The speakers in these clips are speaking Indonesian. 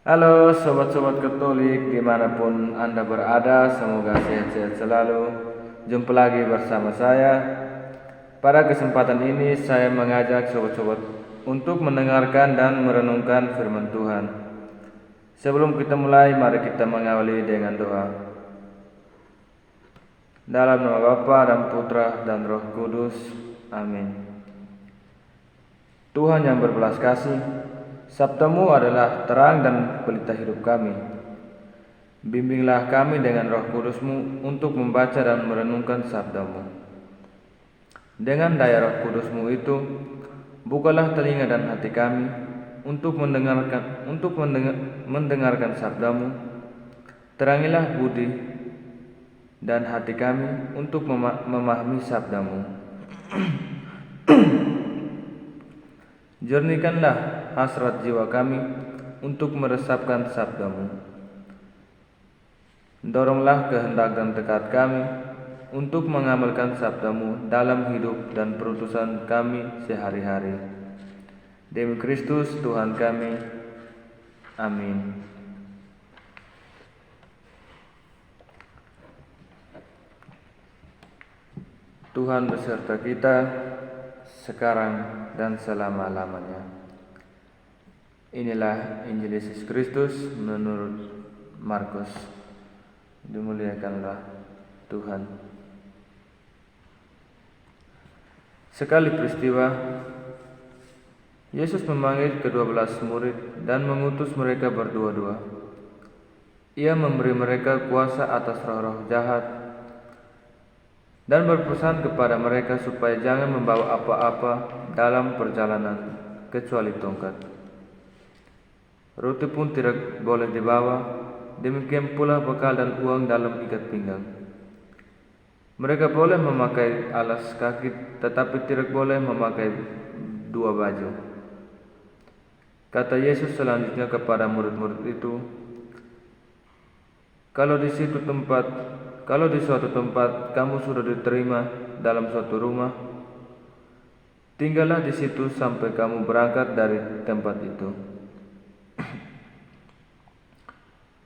Halo sobat-sobat Katolik dimanapun Anda berada, semoga sehat-sehat selalu. Jumpa lagi bersama saya. Pada kesempatan ini saya mengajak sobat-sobat untuk mendengarkan dan merenungkan firman Tuhan. Sebelum kita mulai, mari kita mengawali dengan doa. Dalam nama Bapa dan Putra dan Roh Kudus, amin. Tuhan yang berbelas kasih, sabdamu adalah terang dan pelita hidup kami. Bimbinglah kami dengan Roh Kudus-Mu untuk membaca dan merenungkan sabdamu. Dengan daya Roh Kudus-Mu itu, bukalah telinga dan hati kami untuk mendengarkan sabdamu. Terangilah budi dan hati kami untuk memahami sabdamu. Jernihkanlah hasrat jiwa kami untuk meresapkan sabdamu. Doronglah kehendak dan tekad kami untuk mengamalkan sabdamu dalam hidup dan perutusan kami sehari-hari. Demi Kristus Tuhan kami. Amin. Tuhan beserta kita sekarang dan selama-lamanya. Inilah Injil Yesus Kristus menurut Markus. Dimuliakanlah Tuhan. Sekali peristiwa, Yesus memanggil ke-12 murid dan mengutus mereka berdua-dua. Ia memberi mereka kuasa atas roh-roh jahat dan berpesan kepada mereka supaya jangan membawa apa-apa dalam perjalanan kecuali tongkat. Roti pun tidak boleh dibawa, demikian pula bekal dan uang dalam ikat pinggang. Mereka boleh memakai alas kaki, tetapi tidak boleh memakai dua baju. Kata Yesus selanjutnya kepada murid-murid itu, Kalau di suatu tempat kamu sudah diterima dalam suatu rumah, tinggallah di situ sampai kamu berangkat dari tempat itu.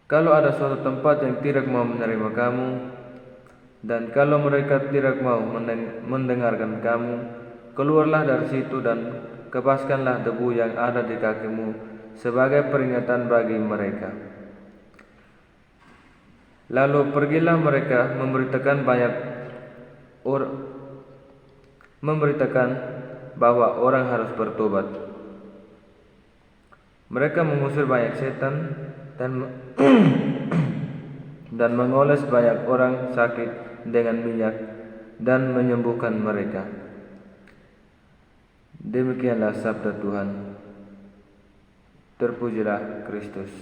Kalau ada suatu tempat yang tidak mau menerima kamu, dan kalau mereka tidak mau mendengarkan kamu, keluarlah dari situ dan kebaskanlah debu yang ada di kakimu sebagai peringatan bagi mereka. Lalu pergilah mereka memberitakan bahwa orang harus bertobat. Mereka mengusir banyak setan dan mengoles banyak orang sakit dengan minyak dan menyembuhkan mereka. Demikianlah sabda Tuhan. Terpujilah Kristus.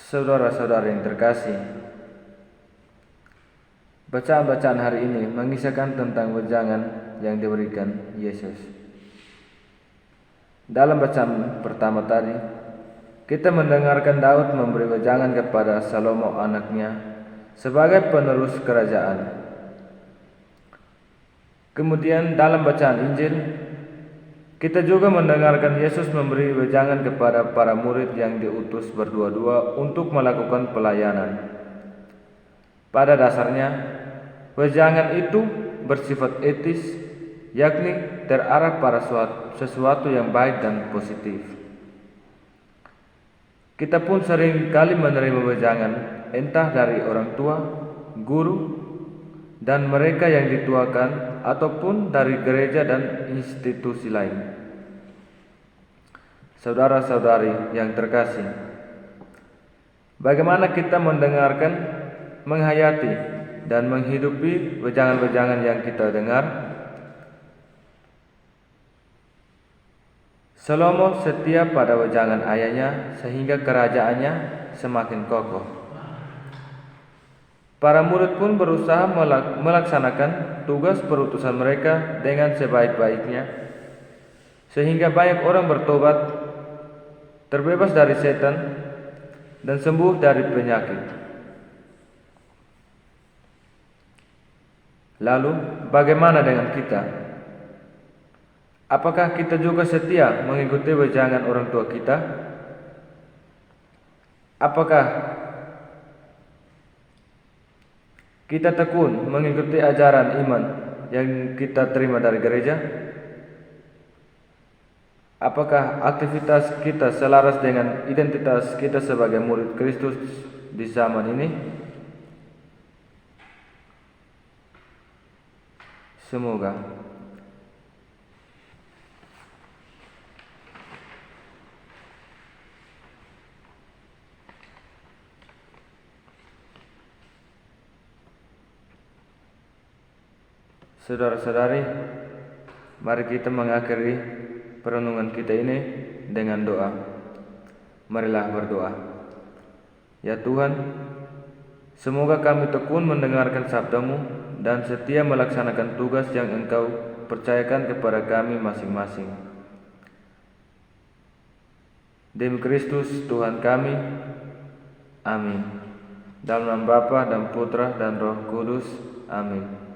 Saudara-saudara yang terkasih, bacaan-bacaan hari ini mengisahkan tentang wejangan yang diberikan Yesus. Dalam bacaan pertama tadi, kita mendengarkan Daud memberi wejangan kepada Salomo anaknya sebagai penerus kerajaan. Kemudian dalam bacaan Injil, kita juga mendengarkan Yesus memberi wejangan kepada para murid yang diutus berdua-dua untuk melakukan pelayanan. Pada dasarnya, wejangan itu bersifat etis, yakni terarah pada sesuatu yang baik dan positif. Kita pun sering kali menerima wejangan, entah dari orang tua, guru, dan mereka yang dituakan, ataupun dari gereja dan institusi lain. Saudara-saudari yang terkasih, bagaimana kita mendengarkan, menghayati, dan menghidupi wejangan-wejangan yang kita dengar? Salomo setia pada wejangan ayahnya sehingga kerajaannya semakin kokoh. Para murid pun berusaha melaksanakan tugas perutusan mereka dengan sebaik-baiknya, sehingga banyak orang bertobat, terbebas dari setan, dan sembuh dari penyakit. Lalu, bagaimana dengan kita? Apakah kita juga setia mengikuti wejangan orang tua kita? Apakah kita tekun mengikuti ajaran iman yang kita terima dari gereja? Apakah aktivitas kita selaras dengan identitas kita sebagai murid Kristus di zaman ini? Semoga. Saudara-saudari, mari kita mengakhiri perenungan kita ini dengan doa. Marilah berdoa. Ya Tuhan, semoga kami tekun mendengarkan sabda-Mu dan setia melaksanakan tugas yang Engkau percayakan kepada kami masing-masing. Demi Kristus Tuhan kami. Amin. Dalam nama Bapa dan Putra dan Roh Kudus. Amin.